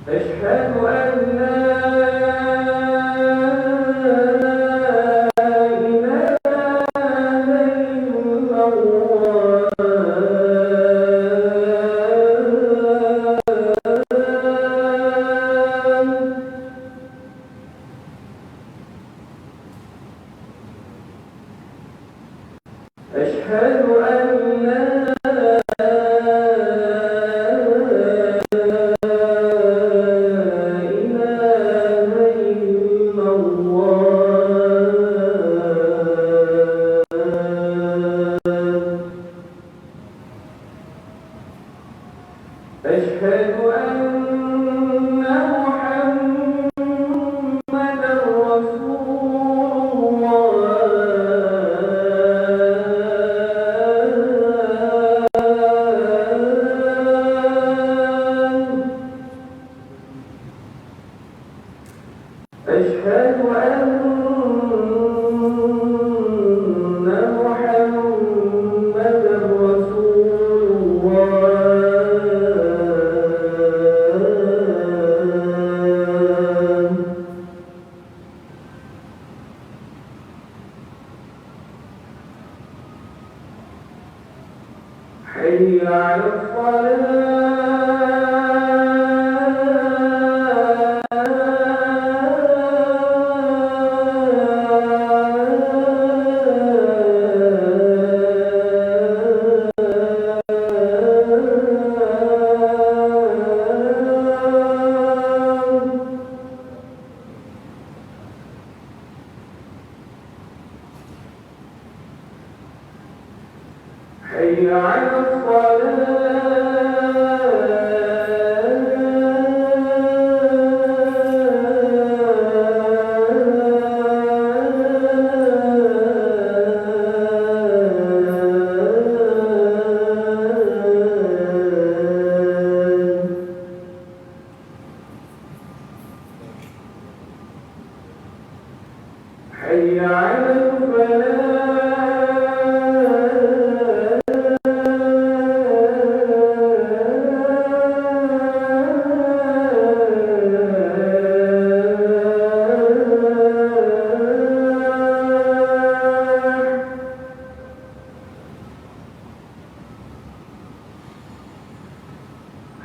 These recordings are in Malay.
أشهد أن لا إله إلا الله. أشهد أن لا أشهد أن محمدًا رسول الله. أشهد أن محمدًا رسول الله. حي على حي على حي على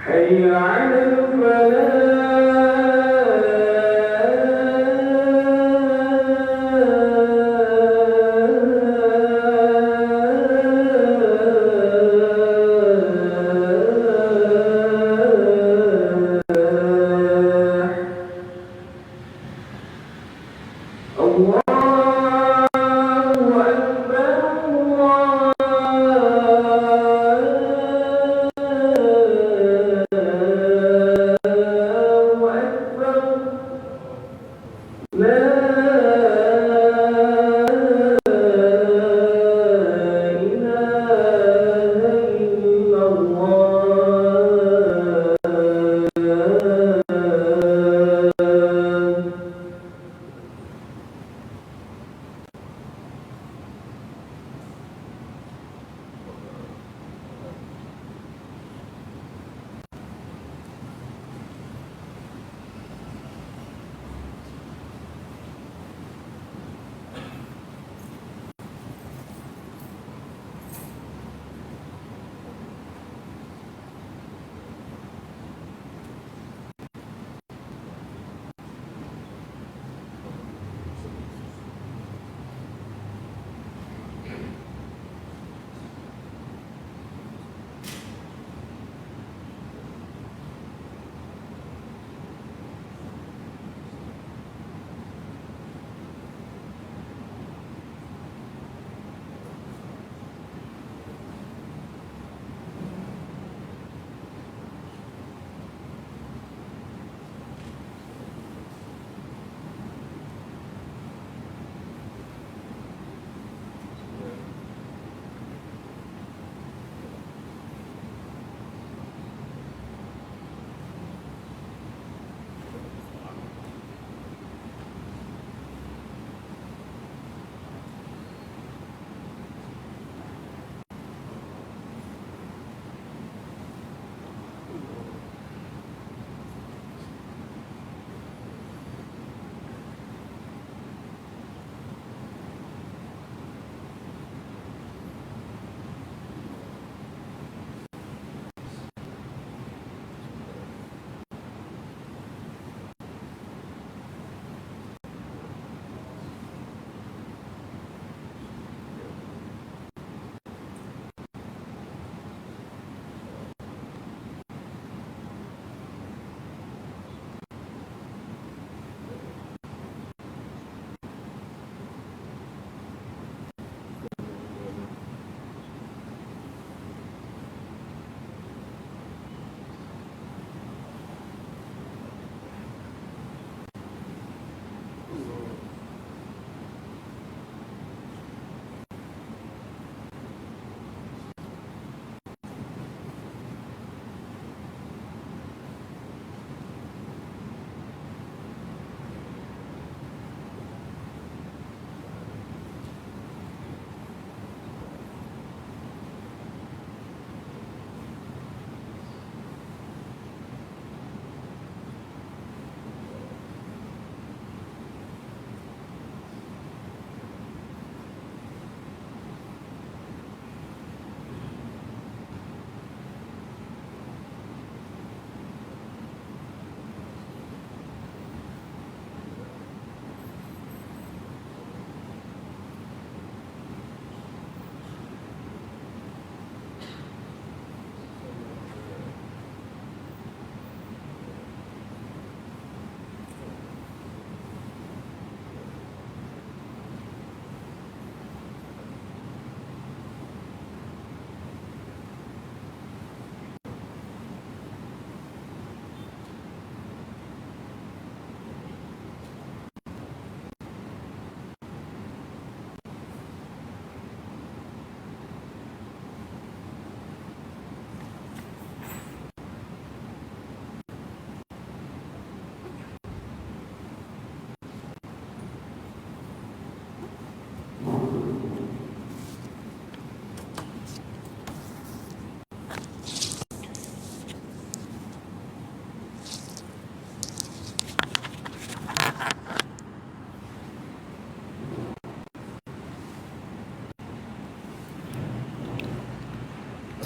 حي على الفلاح. الله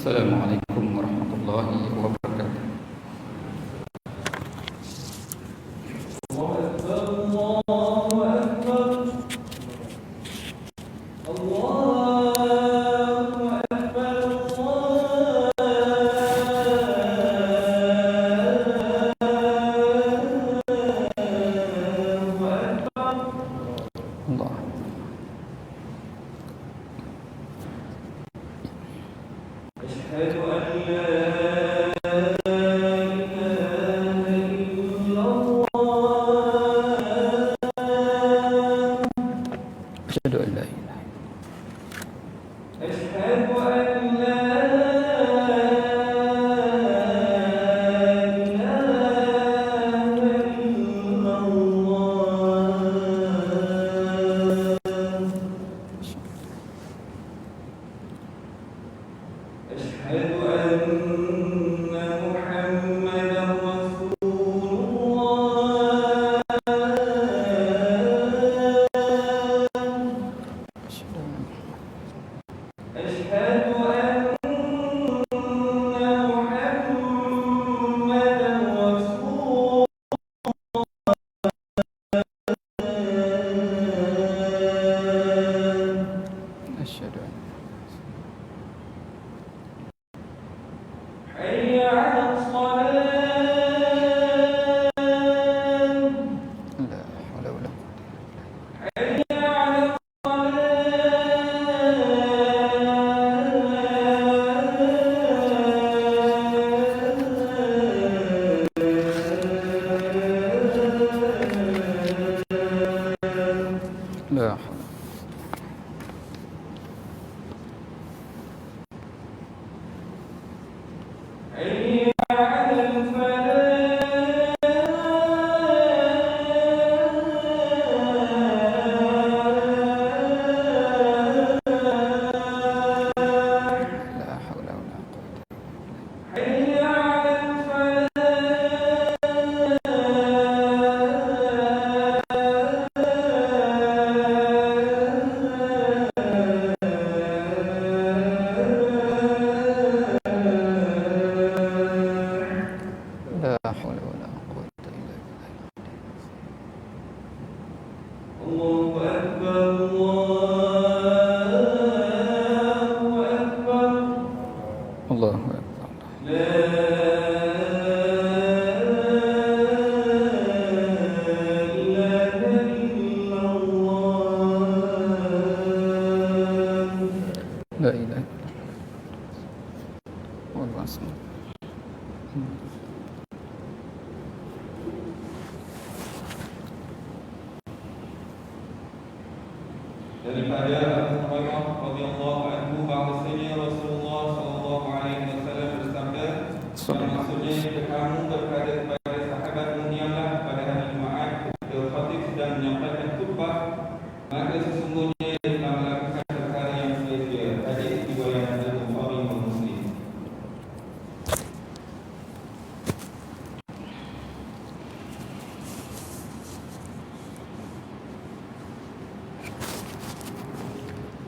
Assalamualaikum warahmatullahi wabarakatuh. Allah. أشهد أن لا إله إلا الله Asyhadu an la ilaha أشهد أن لا إله إلا الله أشهد أن محمدا رسول الله أشهد أن محمدا رسول الله asyhadu an حي على الصلاة la haula wala quwwata حي على الصلاة la haula حي على الفلاح la haula wala quwwata حي على الفلاح la haula wala quwwata illa billah. الله أكبر الله أكبر Allahu akbar. لا إله إلا الله La ilaha illallah. Wallahu akbar. daripada Abu Hurairah radhiyallahu anhu bahwasanya Rasulullah sallallahu alaihi wasallam bersabda, yang maksudnya kamu berkata kepada sahabat munyalah pada hari Jumaat ketika khatib sedang menyampaikan khutbah, maka sesungguhnya dia telah melakukan perkara yang sia-sia. Hadis riwayat Al-Bukhari dan Muslim.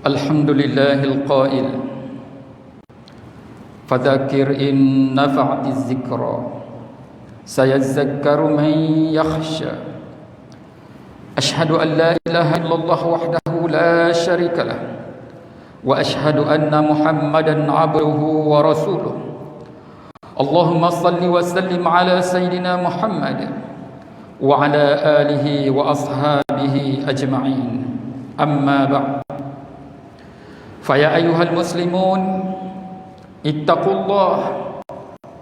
الحمد لله القائل فذكر إن نفعت الذكرى سيذكر من يخشى أشهد أن لا إله إلا الله وحده لا شريك له وأشهد أن محمدا عبده ورسوله اللهم صل وسلم على سيدنا محمد وعلى آله وأصحابه أجمعين أما بعد فيا أيها المسلمون اتقوا الله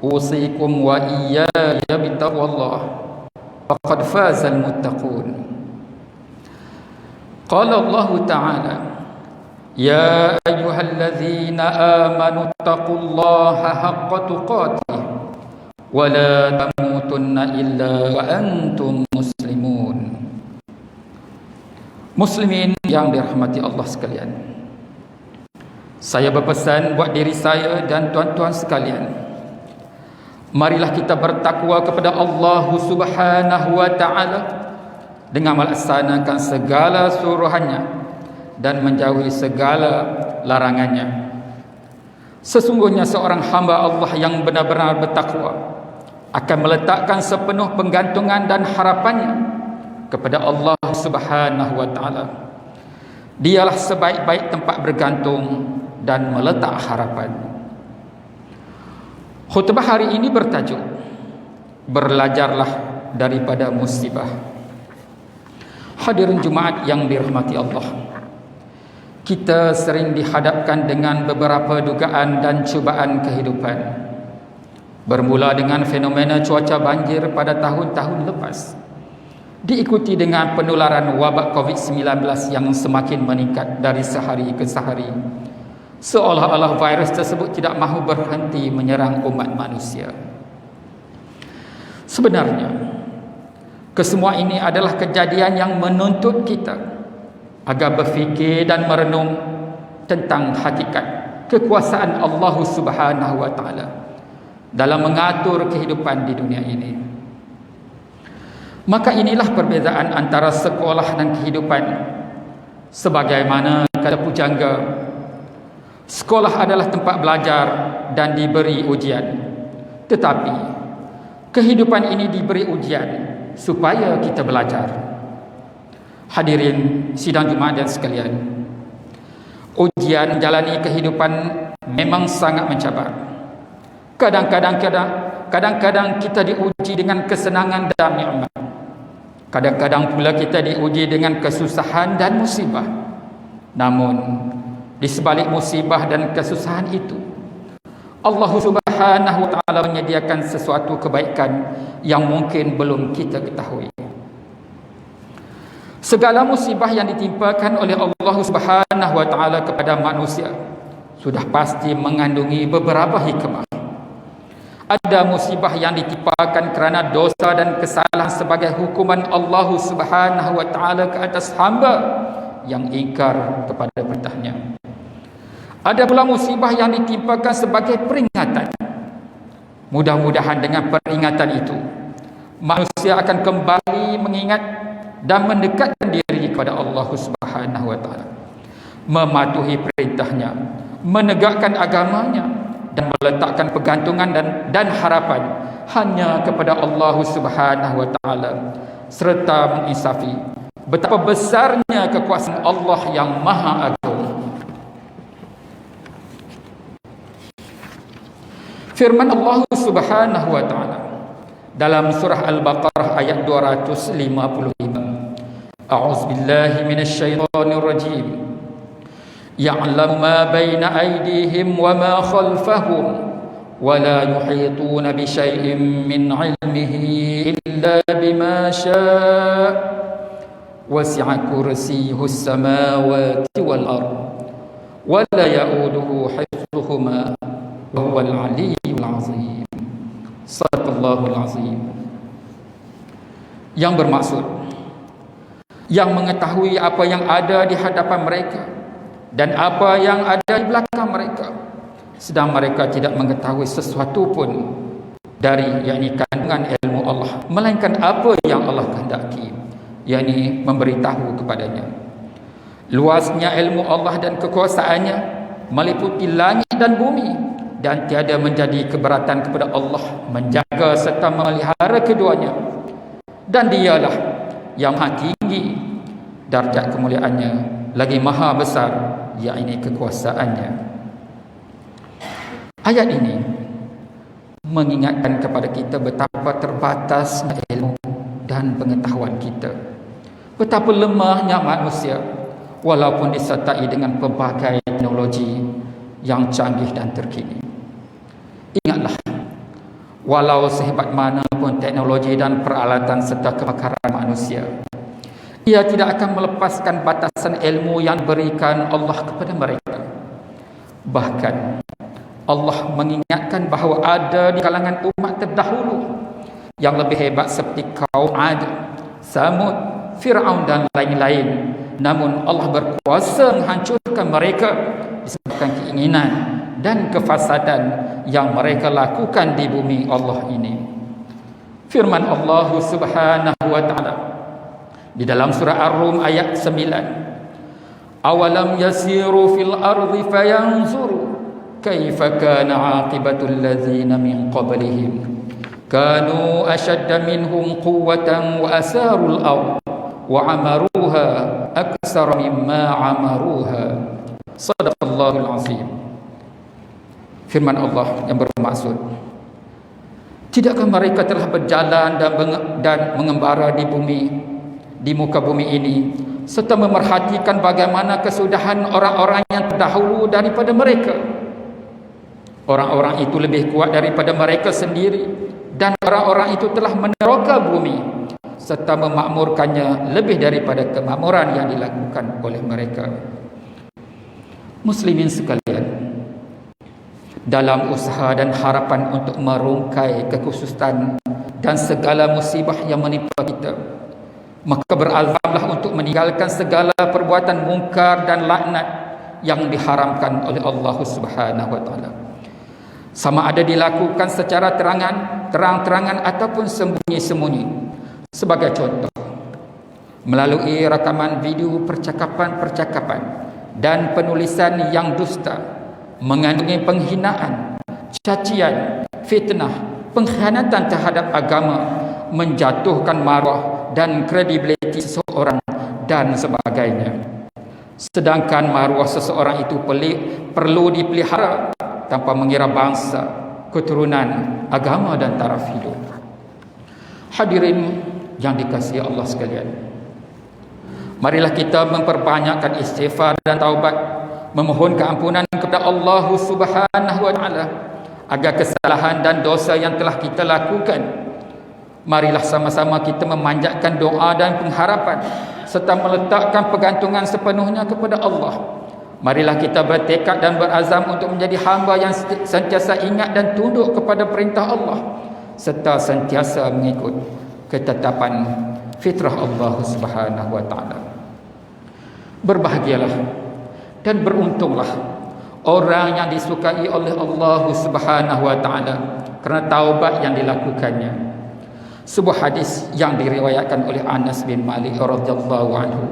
أوصيكم وإياي بتقوى الله فقد فاز المتقون قال الله تعالى يا أيها الذين آمنوا اتقوا الله حق تقاته ولا تموتن إلا وأنتم مسلمون. Muslimin yang dirahmati Allah sekalian, saya berpesan buat diri saya dan tuan-tuan sekalian, marilah kita bertakwa kepada Allah Subhanahu wa taala dengan melaksanakan segala suruhannya dan menjauhi segala larangannya. Sesungguhnya seorang hamba Allah yang benar-benar bertakwa akan meletakkan sepenuh penggantungan dan harapannya kepada Allah Subhanahu wa taala. Dialah sebaik-baik tempat bergantung dan meletak harapan. Khutbah hari ini bertajuk Belajarlah daripada musibah. Hadirin Jumaat yang dirahmati Allah, kita sering dihadapkan dengan beberapa dugaan dan cubaan kehidupan. Bermula dengan fenomena cuaca banjir pada tahun-tahun lepas, diikuti dengan penularan wabak COVID-19 yang semakin meningkat dari sehari ke sehari, seolah-olah virus tersebut tidak mahu berhenti menyerang umat manusia. Sebenarnya, kesemua ini adalah kejadian yang menuntut kita agar berfikir dan merenung tentang hakikat kekuasaan Allah Subhanahu wa taala dalam mengatur kehidupan di dunia ini. Maka inilah perbezaan antara sekolah dan kehidupan. Sebagaimana kata pujangga, sekolah adalah tempat belajar dan diberi ujian. Tetapi kehidupan ini diberi ujian supaya kita belajar. Hadirin sidang Jumaat dan sekalian, ujian menjalani kehidupan memang sangat mencabar. Kadang-kadang kita diuji dengan kesenangan dan nikmat. Kadang-kadang pula kita diuji dengan kesusahan dan musibah. Namun di sebalik musibah dan kesusahan itu, Allah Subhanahu wa taala menyediakan sesuatu kebaikan yang mungkin belum kita ketahui. Segala musibah yang ditimpakan oleh Allah Subhanahu wa taala kepada manusia sudah pasti mengandungi beberapa hikmah. Ada musibah yang ditimpakan kerana dosa dan kesalahan sebagai hukuman Allah Subhanahu wa taala ke atas hamba yang ingkar kepada perintahnya. Ada pula musibah yang ditimpakan sebagai peringatan. Mudah-mudahan dengan peringatan itu manusia akan kembali mengingat dan mendekatkan diri kepada Allah Subhanahu wa taala, mematuhi perintahnya, menegakkan agamanya, dan meletakkan pergantungan dan harapan hanya kepada Allah Subhanahu wa taala, serta menginsafi betapa besarnya kekuasaan Allah yang Maha Agung. Firman Allah Subhanahu wa taala dalam surah Al-Baqarah ayat 255, A'udzubillahi minasyaitonir rajim. Ya'lamu ma baina aydihim wa ma khalfahum wa la yuhituna bi syai'in min 'ilmihi illa bima syaa' wasi'a kursiyyuhus samawati wal ard wa la ya'uduhu hifdhuhuma wa huwal 'aliyyul 'azim. Shadaqallahul 'azim. Yang bermaksud, yang mengetahui apa yang ada di hadapan mereka dan apa yang ada di belakang mereka, sedang mereka tidak mengetahui sesuatu pun dari yakni kandungan ilmu Allah, melainkan apa yang Allah kehendaki, yakni memberitahu kepadanya. Luasnya ilmu Allah dan kekuasaannya meliputi langit dan bumi, dan tiada menjadi keberatan kepada Allah menjaga serta memelihara keduanya. Dan dialah yang maha tinggi darjat kemuliaannya, lagi maha besar yakni kekuasaannya. Ayat ini mengingatkan kepada kita betapa terbatasnya ilmu dan pengetahuan kita, betapa lemahnya manusia walaupun disertai dengan pelbagai teknologi yang canggih dan terkini. Ingatlah, walau sehebat mana pun teknologi dan peralatan serta kepakaran manusia, ia tidak akan melepaskan batasan ilmu yang diberikan Allah kepada mereka. Bahkan Allah mengingatkan bahawa ada di kalangan umat terdahulu yang lebih hebat seperti kaum Ad, Samud, Fir'aun dan lain-lain. Namun Allah berkuasa menghancurkan mereka disebabkan keinginan dan kefasadan yang mereka lakukan di bumi Allah ini. Firman Allah Subhanahu wa taala di dalam surah Ar-Rum ayat 9, Awalam yasiru fil ardi fayanzuru kaifa kana aqibatul ladzina min qablihim kanu ashadda minhum quwwatan wa asarul ard wa amaruha aktsara mimma amaruha. Shadaqallahul azim. Firman Allah yang bermaksud, tidakkah mereka telah berjalan dan mengembara di bumi, di muka bumi ini, serta memerhatikan bagaimana kesudahan orang-orang yang terdahulu daripada mereka. Orang-orang itu lebih kuat daripada mereka sendiri, dan orang-orang itu telah meneroka bumi serta memakmurkannya lebih daripada kemakmuran yang dilakukan oleh mereka. Muslimin sekalian, dalam usaha dan harapan untuk merungkai kekhususan dan segala musibah yang menimpa kita, maka berazamlah untuk meninggalkan segala perbuatan mungkar dan laknat yang diharamkan oleh Allah Subhanahu wa taala. Sama ada dilakukan secara terang-terangan ataupun sembunyi-sembunyi. Sebagai contoh, melalui rakaman video percakapan-percakapan dan penulisan yang dusta, mengandungi penghinaan, cacian, fitnah, pengkhianatan terhadap agama, menjatuhkan maruah dan kredibiliti seseorang dan sebagainya. Sedangkan maruah seseorang itu perlu dipelihara tanpa mengira bangsa, keturunan, agama dan taraf hidup. Hadirin yang dikasihi Allah sekalian, marilah kita memperbanyakkan istighfar dan taubat, memohon keampunan kepada Allah Subhanahu wa taala agar kesalahan dan dosa yang telah kita lakukan. Marilah sama-sama kita memanjatkan doa dan pengharapan serta meletakkan pergantungan sepenuhnya kepada Allah. Marilah kita bertekad dan berazam untuk menjadi hamba yang sentiasa ingat dan tunduk kepada perintah Allah serta sentiasa mengikut ketetapan fitrah Allah Subhanahu wa taala. Berbahagialah dan beruntunglah orang yang disukai oleh Allah Subhanahu wa taala kerana taubat yang dilakukannya. Sebuah hadis yang diriwayatkan oleh Anas bin Malik radhiyallahu anhu,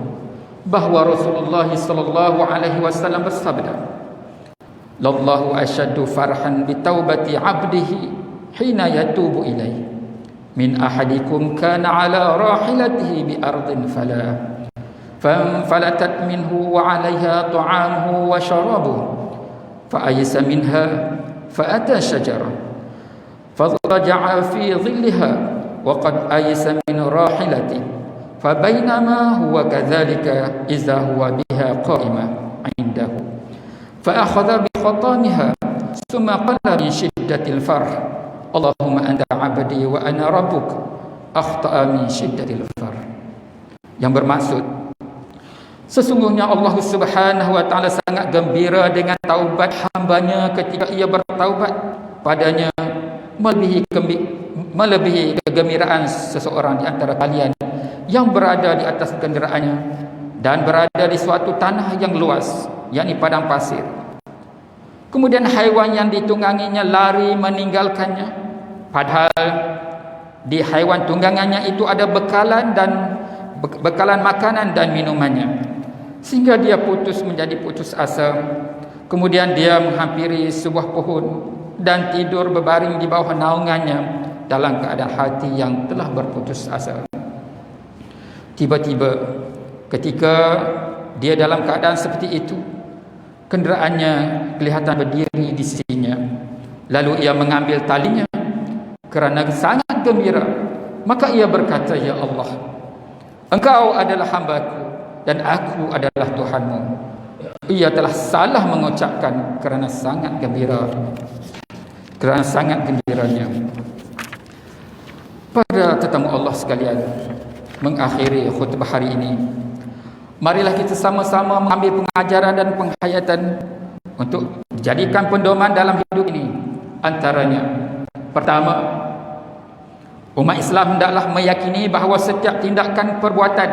bahawa Rasulullah sallallahu alaihi wasallam bersabda, "Lallahu ashaddu farhan bi taubati 'abdihi hina yatubu ilaihi min ahadikum kana 'ala rahilatihi bi ardin فانفلتت منه وعليها طعامه وشرابه فأيس منها فأتى شجرة فاضطجع في ظلها وقد أيس من راحلته فبينما هو كذلك إذا هو بها قائمة عنده فأخذ بخطامها ثم قال من شدة الفرح اللهم أنت عبدي وأنا ربك أخطأ من شدة الفرح." Yang bermaksud, sesungguhnya Allah Subhanahu wa taala sangat gembira dengan taubat hambanya ketika ia bertaubat padanya, melebihi kegembiraan seseorang di antara kalian yang berada di atas kenderaannya dan berada di suatu tanah yang luas, yakni padang pasir. Kemudian haiwan yang ditungganginya lari meninggalkannya, padahal di haiwan tunggangannya itu ada bekalan makanan dan minumannya, sehingga dia menjadi putus asa. Kemudian dia menghampiri sebuah pohon dan tidur berbaring di bawah naungannya dalam keadaan hati yang telah berputus asa. Tiba-tiba ketika dia dalam keadaan seperti itu, kenderaannya kelihatan berdiri di sisinya. Lalu ia mengambil talinya kerana sangat gembira. Maka ia berkata, "Ya Allah, Engkau adalah hamba-Ku dan aku adalah Tuhanmu." Ia telah salah mengucapkan kerana sangat gembiranya. Para tetamu Allah sekalian, mengakhiri khutbah hari ini, marilah kita sama-sama mengambil pengajaran dan penghayatan untuk dijadikan pedoman dalam hidup ini. Antaranya, pertama, umat Islam hendaklah meyakini bahawa setiap tindakan perbuatan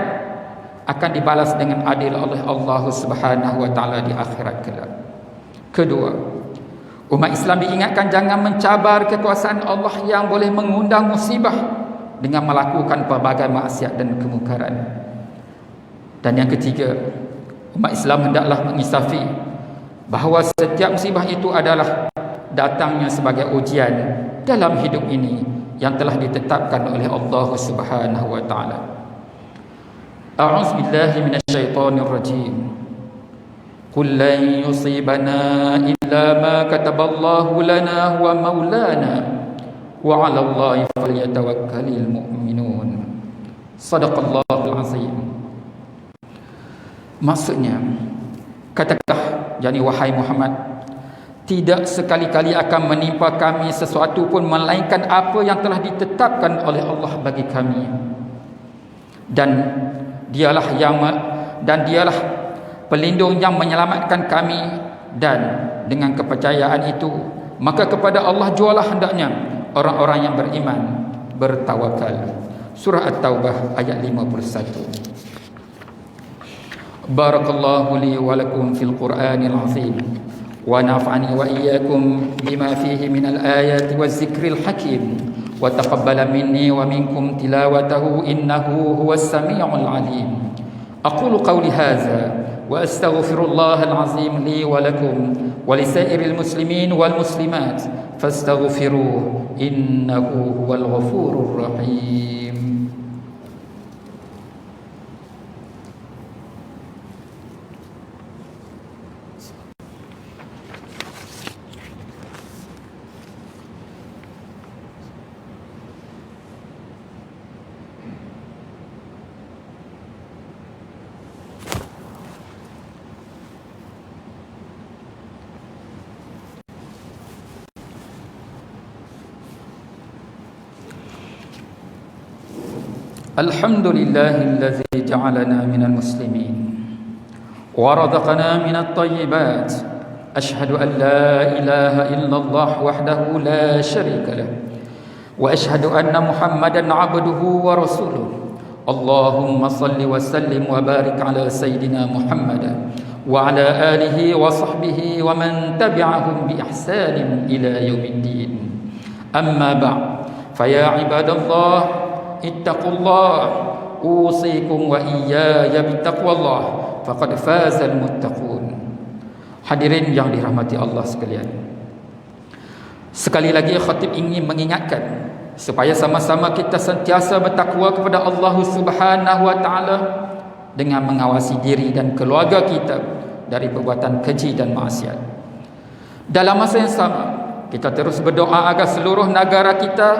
akan dibalas dengan adil oleh Allah Subhanahu wa taala di akhirat kelak. Kedua, umat Islam diingatkan jangan mencabar kekuasaan Allah yang boleh mengundang musibah dengan melakukan pelbagai maksiat dan kemungkaran. Dan yang ketiga, umat Islam hendaklah menginsafi bahawa setiap musibah itu adalah datangnya sebagai ujian dalam hidup ini yang telah ditetapkan oleh Allah Subhanahu wa taala. A'udzu billahi minasyaitonir rajim. Qul lan yusibana illa ma kataballahu lana huwa maulana wa 'ala Allahi falyatawakkalul mu'minun. Shadaqallahul azim. Maksudnya, katakanlah, yakni wahai Muhammad, tidak sekali-kali akan menimpa kami sesuatu pun melainkan apa yang telah ditetapkan oleh Allah bagi kami. Dan dialah pelindung yang menyelamatkan kami, dan dengan kepercayaan itu maka kepada Allah jualah hendaknya orang-orang yang beriman bertawakal. Surah At-Taubah ayat 51. Barakallahu li wa lakum fil Qur'anil azim wa nafa'ani wa iyyakum bima fihi minal ayati waz zikril hakim wa taqabbala minni wa minkum tilawatahu innahu huwas samiul alim. Aqulu qawli hadza wa astaghfirullahal azim li wa lakum wa lisairil muslimin wal muslimat fastaghfiruhu innahu huwal ghafurur rahim. Alhamdulillahilladzi ja'alana minal muslimin wa razaqana minat thayyibat. Ashhadu an la ilaha illallah wahdahu la syarika lah wa ashhadu anna Muhammadan 'abduhu wa rasuluh. Allahumma salli wa sallim wa barik ala sayyidina Muhammad wa ala alihi wa sahbihi wa man tabi'ahum bi ihsanin ila yaumiddin. Amma ba'd, fa ya ibadallah ittaqullah usikum wa iyaya bittaqwallah faqad fazal muttaqun. Hadirin yang dirahmati Allah sekalian, sekali lagi khatib ingin mengingatkan supaya sama-sama kita sentiasa bertakwa kepada Allah Subhanahu wa taala dengan mengawasi diri dan keluarga kita dari perbuatan keji dan maksiat. Dalam masa yang sama, kita terus berdoa agar seluruh negara kita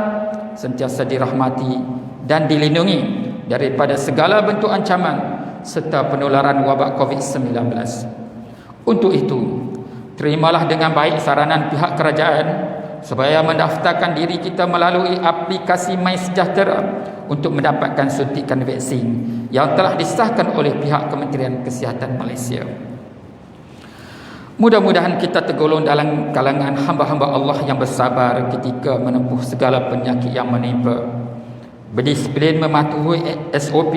sentiasa dirahmati dan dilindungi daripada segala bentuk ancaman serta penularan wabak COVID-19. Untuk itu, terimalah dengan baik saranan pihak kerajaan supaya mendaftarkan diri kita melalui aplikasi MySejahtera untuk mendapatkan suntikan vaksin yang telah disahkan oleh pihak Kementerian Kesihatan Malaysia. Mudah-mudahan kita tergolong dalam kalangan hamba-hamba Allah yang bersabar ketika menempuh segala penyakit yang menimpa, berdisiplin mematuhi SOP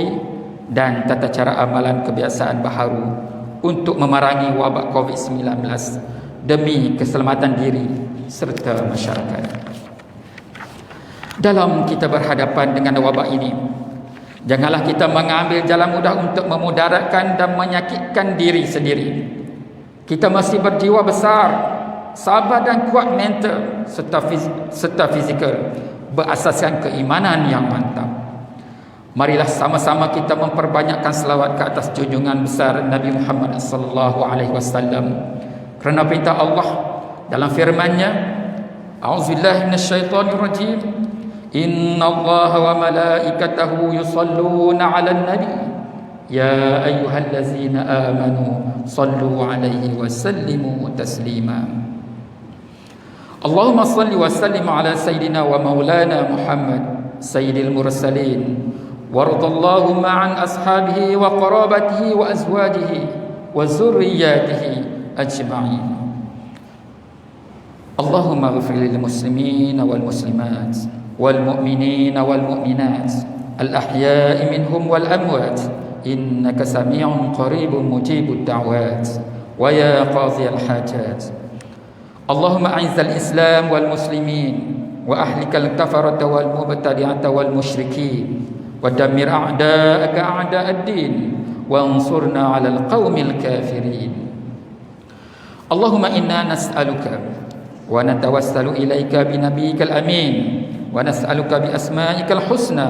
dan tata cara amalan kebiasaan baharu untuk memerangi wabak COVID-19 demi keselamatan diri serta masyarakat. Dalam kita berhadapan dengan wabak ini, janganlah kita mengambil jalan mudah untuk memudaratkan dan menyakitkan diri sendiri. Kita masih berjiwa besar, sabar dan kuat mental serta fizikal berasaskan keimanan yang mantap. Marilah sama-sama kita memperbanyakkan selawat ke atas junjungan besar Nabi Muhammad sallallahu alaihi wasallam, kerana perintah Allah dalam firman-Nya, a'udzubillahi minasyaitonir rajim, innallaha wa malaikatahu yusholluna 'alan nabi ya ayyuhallazina amanu shallu 'alaihi wa sallimu taslima. Allahumma salli wa sallim ala sayyidina wa maulana Muhammad sayyidil mursalin waradallahu ma'an ashabihi wa qarabatihi wa azwajihi wa zurriyyatihi ajma'in. Allahumma ighfir lil muslimin wal muslimat wal mu'minin wal mu'minat al ahya'i minhum wal amwat innaka sami'un qaribun mujibud da'wat wa ya qadhiyal hajat. Allahumma a'izzal Islam wal muslimin wa ahlikal kafarata wal mubtadi'ata wal musyrikin wa dammir a'da'aka a'da'ad din wa ansurna 'alal qaumil kafirin. Allahumma inna nas'aluka wa natawassalu ilaika bi nabiyyikal amin wa nas'aluka bi asma'ikal husna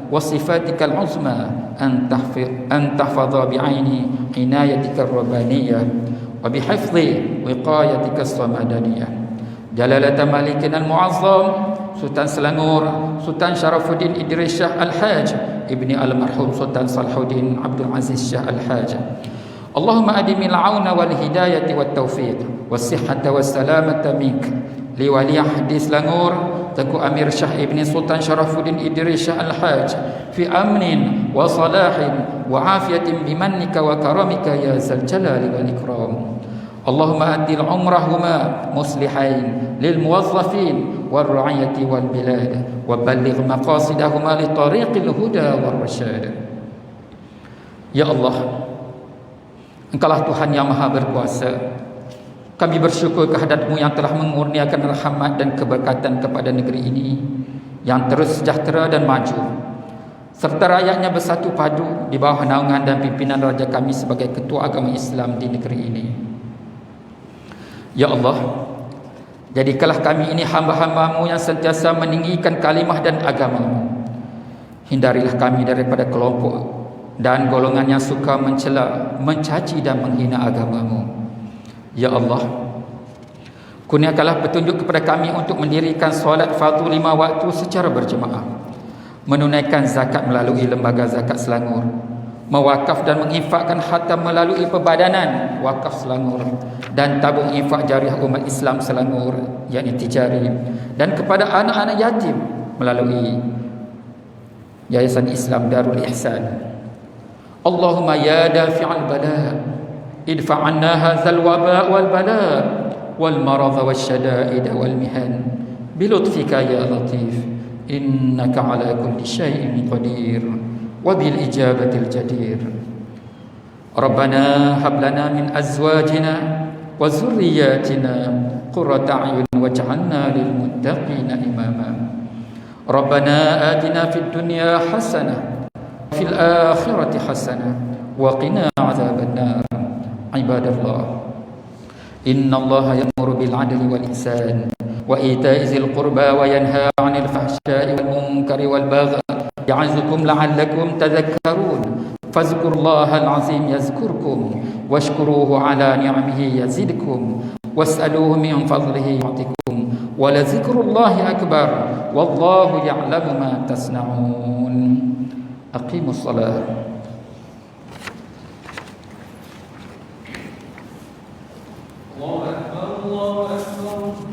wa sifatikal uzma an tahfadha bi aini inayatikar rabbaniyah wa bi hifdhi wiqayatikas samadaniyah. Jalalata malikina al-mu'azzam Sultan Selangor Sultan Sharafuddin Idris Shah Al-Haj ibni al-marhum Sultan Salahuddin Abdul Aziz Shah Al-Haj. Allahumma adimil auna wal hidayati wat taufiq was sihhata was salamata mink li wali ahdi Selangor Tengku Amir Shah ibni Sultan Sharafuddin Idris Shah Al-Haj fi amnin wa salahin wa afiyatin bimannika wa karamika ya zal jalali wal ikram. Allahumma adil umrahuma muslihain lil muwazzafin wal ra'iyati wal bilad wa balligh maqasidahuma li tariqil huda wal rasyad. Ya Allah, Engkaulah Tuhan yang Maha Berkuasa. Kami bersyukur kehadrat-Mu yang telah mengurniakan rahmat dan keberkatan kepada negeri ini yang terus sejahtera dan maju, serta rakyatnya bersatu padu di bawah naungan dan pimpinan Raja kami sebagai Ketua Agama Islam di negeri ini. Ya Allah, jadikanlah kami ini hamba-hamba-Mu yang sentiasa meninggikan kalimah dan agama-Mu. Hindarilah kami daripada kelompok dan golongan yang suka mencela, mencaci dan menghina agama-Mu. Ya Allah, kurniakanlah petunjuk kepada kami untuk mendirikan solat fardu 5 waktu secara berjemaah, menunaikan zakat melalui lembaga zakat Selangor, mewakaf dan menginfakkan harta melalui Perbadanan Wakaf Selangor dan tabung infak jariah umat Islam Selangor yakni tijari, dan kepada anak-anak yatim melalui Yayasan Islam Darul Ihsan. Allahumma ya dafi'al bala idfa' anna hadzal waba' wal bala' wal marad wasyada'id wal mihan bi lutfika ya latif innaka ala kulli syai'in qadir wa bil ijabatil jadir. Rabbana hab lana min azwajina wa zurriyyatina qurrata a'yun waj'alna lil muttaqina imama. Rabbana atina fid dunya hasanah fil akhirati hasanah wa qina adzaban nar. Ibadallah, innallaha ya'muru bil 'adli wal ihsan wa ita'i dzil qurba wa yanha 'anil fahsya'i wal munkari wal baghi ya'idzukum la'allakum tadhakkarun. Fadhkurullaha al-'azim yazkurkum washkuruhu 'ala ni'amihi yazidkum was'aluhu min fadlihi yu'tikum wa la dzikrullahi akbar wallahu ya'lamu ma tasna'un. Aqimus shalah. الله أكبر الله أكبر